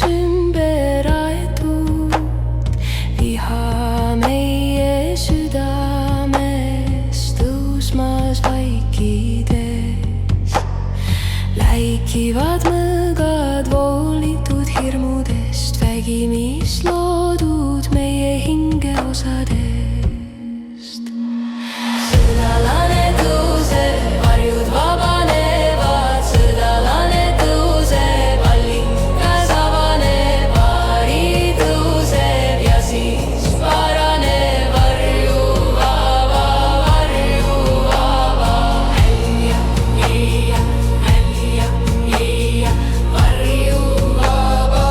ümber aetud, viha meie südames tõusmas vaikides. Läikivad mõõgad voolitud hirmudest, vägi, mis loodud meie hingeosadest. Sõdalane tõuseb, varjud vabanevad, sõdalane tõuseb, allikas avaneb, vari tõuseb ja siis paraneb. Varju vaba, hälja, hälja, hälja, hälja, varju vaba,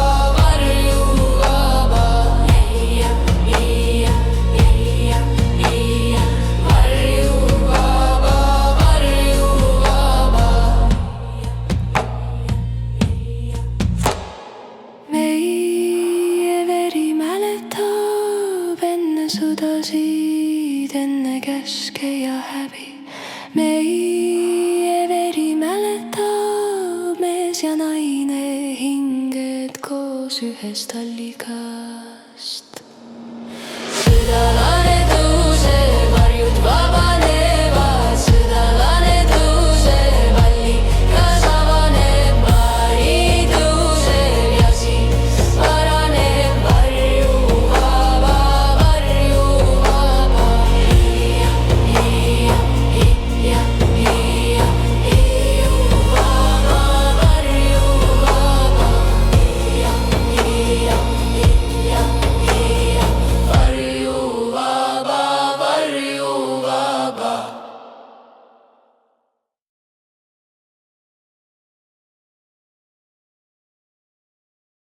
hälja, hälja, hälja, hälja, varju vaba. Meie veri mäletab enne sõdasid, enne käske ja häbi. Meie veri mäletab mees ja naine, hinged koos ühest allikast.